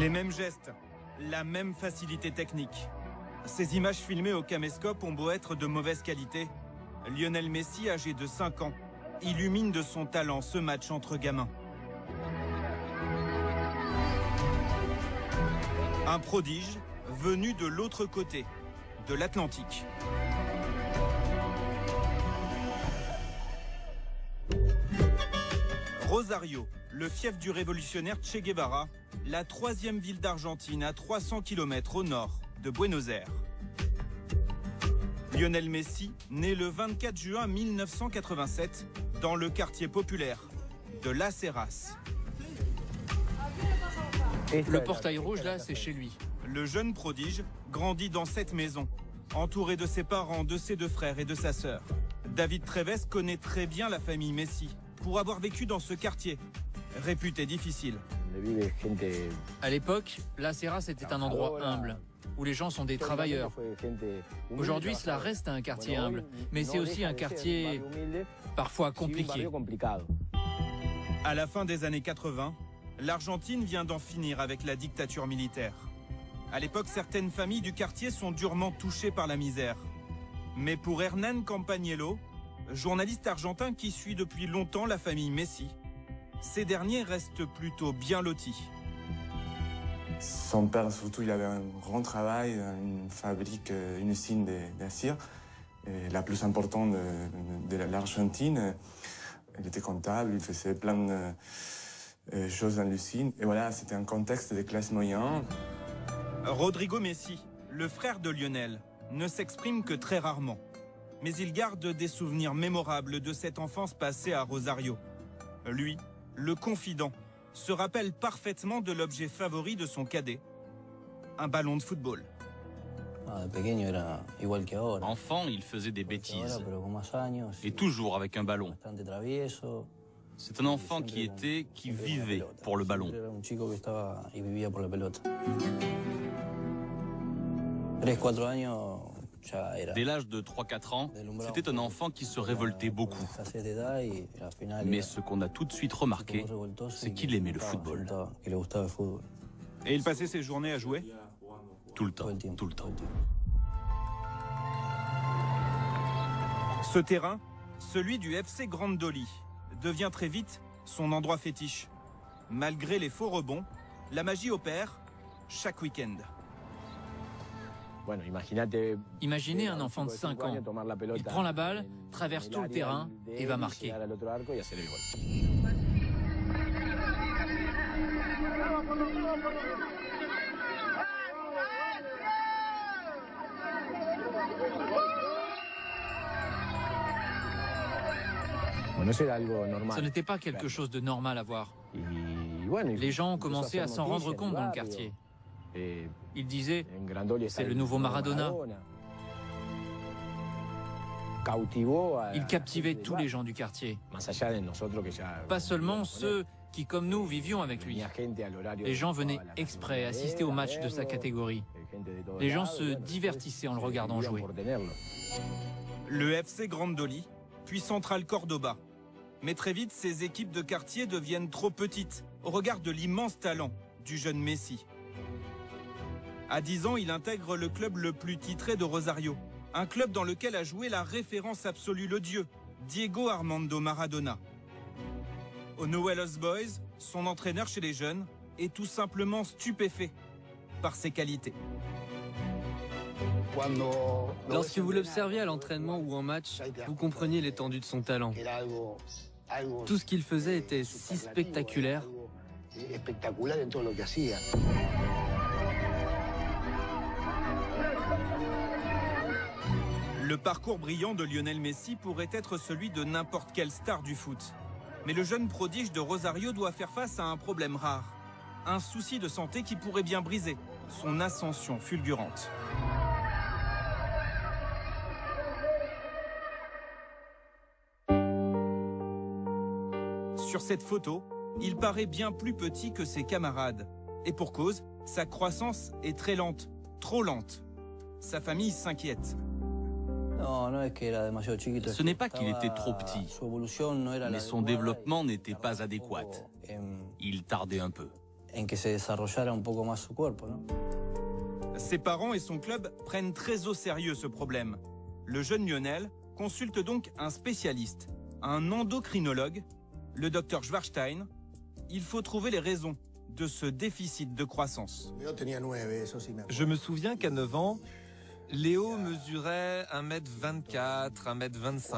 Les mêmes gestes, la même facilité technique. Ces images filmées au caméscope ont beau être de mauvaise qualité. Lionel Messi, âgé de 5 ans, illumine de son talent ce match entre gamins. Un prodige venu de l'autre côté, de l'Atlantique. Rosario, le fief du révolutionnaire Che Guevara, la 3e ville d'Argentine à 300 km au nord de Buenos Aires. Lionel Messi, né le 24 juin 1987 dans le quartier populaire de Las Heras. Le portail rouge là, c'est chez lui. Le jeune prodige grandit dans cette maison, entouré de ses parents, de ses 2 frères et de sa sœur. David Treves connaît très bien la famille Messi pour avoir vécu dans ce quartier, réputé difficile. À l'époque, Las Heras était un endroit humble, où les gens sont des travailleurs. Aujourd'hui, cela reste un quartier humble, mais c'est aussi un quartier parfois compliqué. À la fin des années 80, l'Argentine vient d'en finir avec la dictature militaire. À l'époque, certaines familles du quartier sont durement touchées par la misère. Mais pour Hernán Campagnolo, journaliste argentin qui suit depuis longtemps la famille Messi, ces derniers restent plutôt bien lotis. Son père, surtout, il avait un grand travail, une fabrique, une usine d'acier, la plus importante de l'Argentine. Il était comptable, il faisait plein de choses dans l'usine. Et voilà, c'était un contexte de classe moyenne. Rodrigo Messi, le frère de Lionel, ne s'exprime que très rarement. Mais il garde des souvenirs mémorables de cette enfance passée à Rosario. Lui, le confident, se rappelle parfaitement de l'objet favori de son cadet, un ballon de football. Enfant, il faisait des bêtises, et toujours avec un ballon. C'est un enfant qui vivait pour le ballon. Dès l'âge de 3-4 ans, c'était un enfant qui se révoltait beaucoup. Mais ce qu'on a tout de suite remarqué, c'est qu'il aimait le football. Et il passait ses journées à jouer? Tout le temps, tout le temps. Ce terrain, celui du FC Grandoli, devient très vite son endroit fétiche. Malgré les faux rebonds, la magie opère chaque week-end. Imaginez un enfant de 5 ans. Il prend la balle, traverse tout le terrain et va marquer. Ce n'était pas quelque chose de normal à voir. Les gens ont commencé à s'en rendre compte dans le quartier. Ils disaient, c'est le nouveau Maradona. Il captivait tous les gens du quartier. Pas seulement ceux qui, comme nous, vivions avec lui. Les gens venaient exprès assister aux matchs de sa catégorie. Les gens se divertissaient en le regardant jouer. Le FC Grandoli, puis Central Cordoba. Mais très vite, ces équipes de quartier deviennent trop petites au regard de l'immense talent du jeune Messi. À 10 ans, il intègre le club le plus titré de Rosario, un club dans lequel a joué la référence absolue, le dieu, Diego Armando Maradona. Au Newell's Boys, son entraîneur chez les jeunes est tout simplement stupéfait par ses qualités. Lorsque vous l'observiez à l'entraînement ou en match, vous compreniez l'étendue de son talent. Tout ce qu'il faisait était si spectaculaire. Le parcours brillant de Lionel Messi pourrait être celui de n'importe quelle star du foot. Mais le jeune prodige de Rosario doit faire face à un problème rare. Un souci de santé qui pourrait bien briser son ascension fulgurante. Sur cette photo, il paraît bien plus petit que ses camarades. Et pour cause, sa croissance est très lente, trop lente. Sa famille s'inquiète. Ce n'est pas qu'il était trop petit, mais son développement n'était pas adéquat. Il tardait un peu. Ses parents et son club prennent très au sérieux ce problème. Le jeune Lionel consulte donc un spécialiste, un endocrinologue, le docteur Schwarstein. Il faut trouver les raisons de ce déficit de croissance. Je me souviens qu'à 9 ans, Léo mesurait 1m24, 1m25.